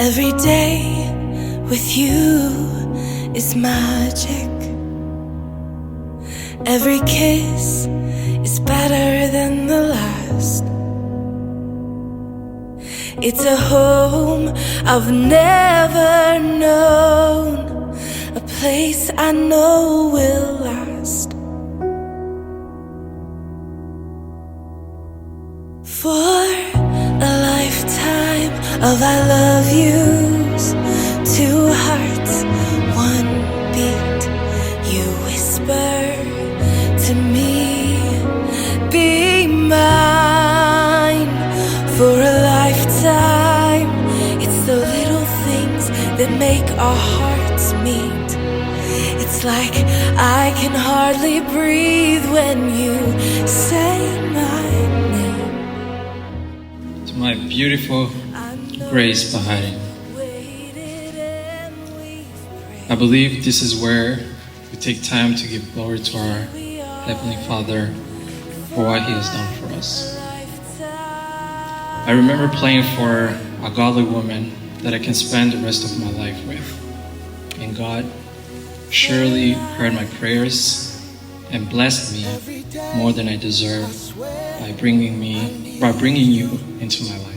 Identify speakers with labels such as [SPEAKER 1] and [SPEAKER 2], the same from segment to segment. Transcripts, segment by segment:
[SPEAKER 1] Every day with you is magic. Every kiss is better than the last. It's a home I've never known, a place I know will last. For a lifetime of I love yous, two hearts, one beat. You whisper to me, be mine. For a lifetime, it's the little things that make our hearts meet. It's like I can hardly breathe when you say my name.
[SPEAKER 2] To my beautiful Grace Bahati, I believe this is where we take time to give glory to our Heavenly Father for what He has done for us. I remember praying for a godly woman that I can spend the rest of my life with. And God surely heard my prayers and blessed me more than I deserve by bringing you into my life.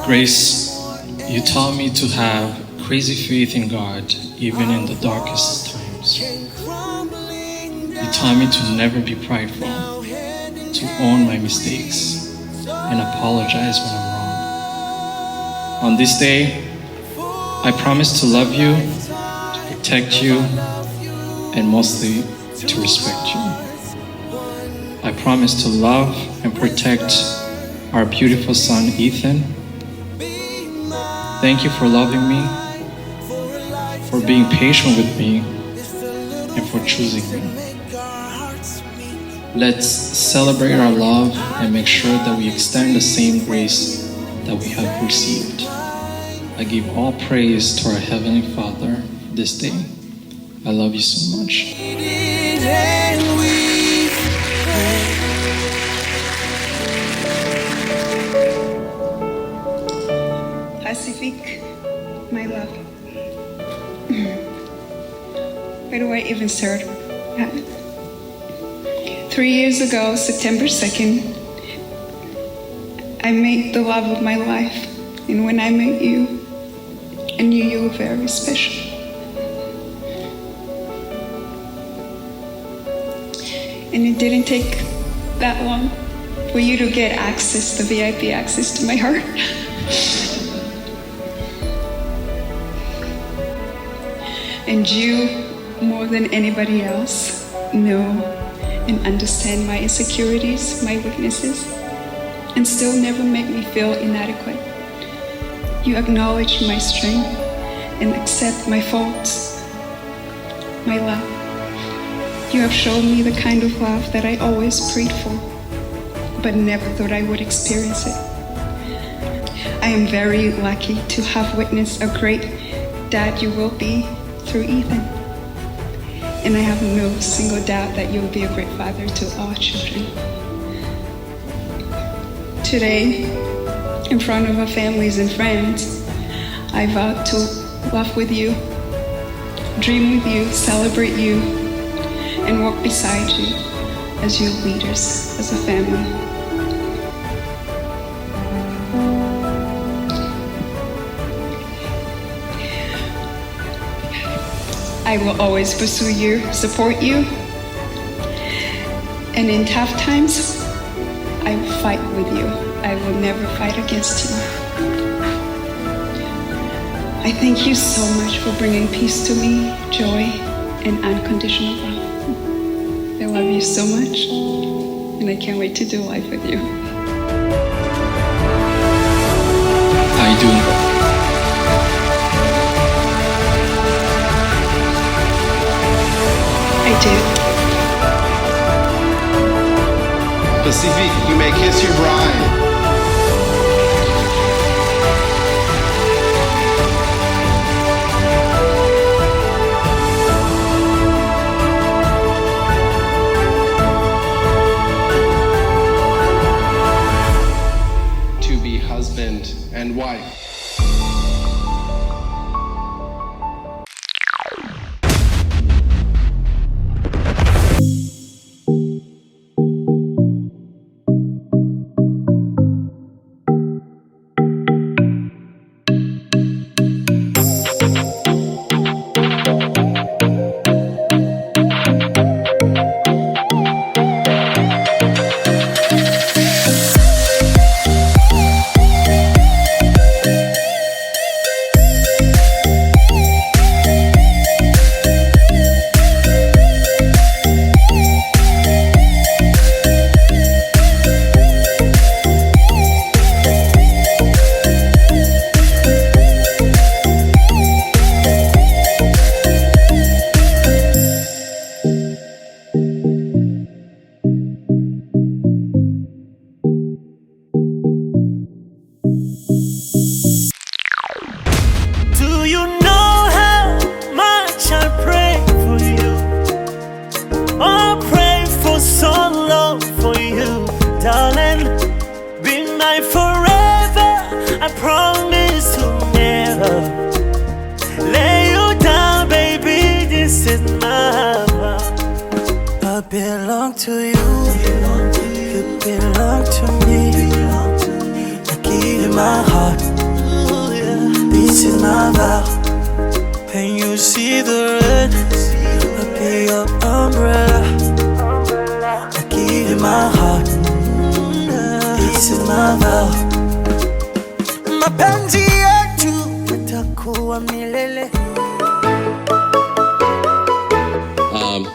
[SPEAKER 2] Grace, you taught me to have crazy faith in God even in the darkest times. You taught me to never be prideful, to own my mistakes and apologize when I'm wrong. On this day, I promise to love you, to protect you, and mostly to respect you. I promise to love and protect our beautiful son, Ethan. Thank you for loving me, for being patient with me, and for choosing me. Let's celebrate our love and make sure that we extend the same grace that we have received. I give all praise to our Heavenly Father for this day. I love you so much.
[SPEAKER 3] Pacifique, my love. Where do I even start? 3 years ago, September 2nd, I met the love of my life. And when I met you, I knew you were very special. And it didn't take that long for you to get access, the VIP access to my heart. And you, more than anybody else, know and understand my insecurities, my weaknesses, and still never make me feel inadequate. You acknowledge my strength and accept my faults, my love. You have shown me the kind of love that I always prayed for, but never thought I would experience it. I am very lucky to have witnessed a great dad you will be through Ethan. And I have no single doubt that you'll be a great father to our children. Today, in front of our families and friends, I vow to laugh with you, dream with you, celebrate you, and walk beside you as your leaders, as a family. I will always pursue you, support you, and in tough times, I will fight with you. I will never fight against you. I thank you so much for bringing peace to me, joy, and unconditional love. I love you so much, and I can't wait to do life with you.
[SPEAKER 2] I do.
[SPEAKER 3] I do.
[SPEAKER 4] Pacifique, you may kiss your bride. To be husband and why.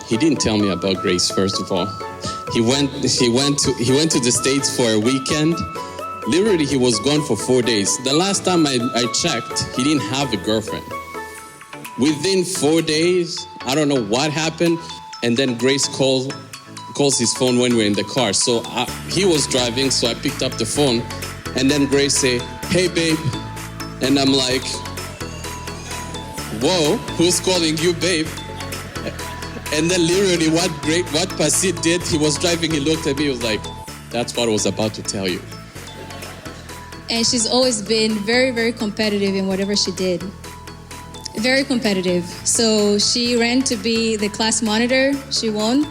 [SPEAKER 5] He didn't tell me about Grace, first of all. He went to the States for a weekend. Literally, he was gone for 4 days. The last time I checked, he didn't have a girlfriend. Within 4 days, I don't know what happened, and then Grace calls his phone when we're in the car. So he was driving, so I picked up the phone, and then Grace say, "Hey, babe," and I'm like, "Whoa, who's calling you, babe?" And then literally what Pacifique did, he was driving, he looked at me, he was like, "That's what I was about to tell you."
[SPEAKER 6] And she's always been very, very competitive in whatever she did. Very competitive. So she ran to be the class monitor, she won.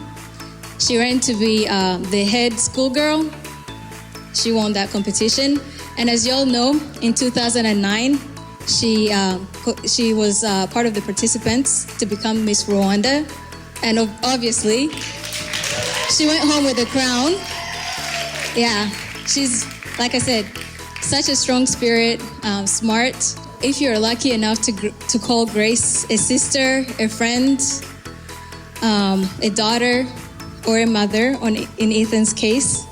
[SPEAKER 6] She ran to be the head schoolgirl, she won that competition. And as y'all know, in 2009, she was part of the participants to become Miss Rwanda. And obviously, she went home with a crown. Yeah, she's, like I said, such a strong spirit, smart. If you're lucky enough to call Grace a sister, a friend, a daughter, or a mother, in Ethan's case,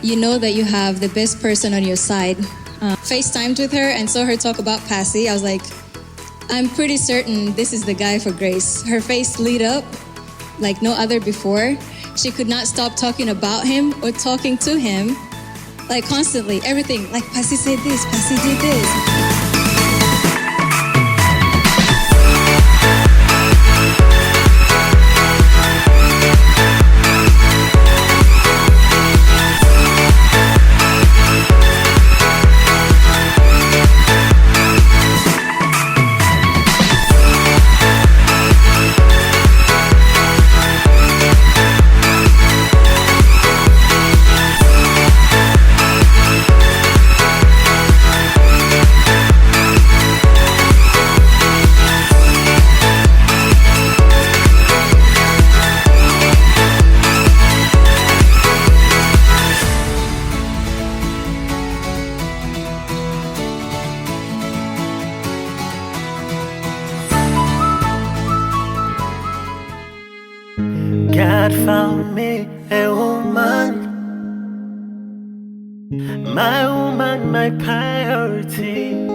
[SPEAKER 6] you know that you have the best person on your side. FaceTimed with her and saw her talk about Passy. I was like, I'm pretty certain this is the guy for Grace. Her face lit up like no other before. She could not stop talking about him or talking to him, like constantly, everything. Like, Passy said this, Passy did this.
[SPEAKER 7] God found me a woman, my priority.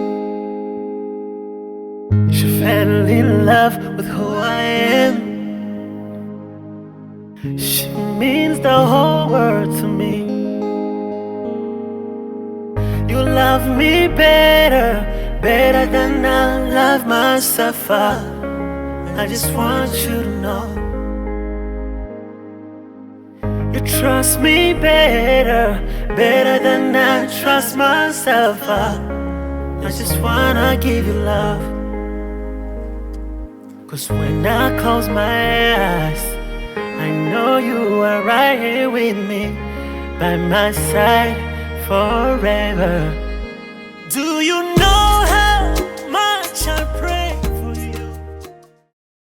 [SPEAKER 7] She fell in love with who I am. She means the whole world to me. You love me better than I love myself. I just want you to know. You trust me better than I trust myself. I just wanna give you love. 'Cause when I close my eyes, I know you are right here with me, by my side forever. Do you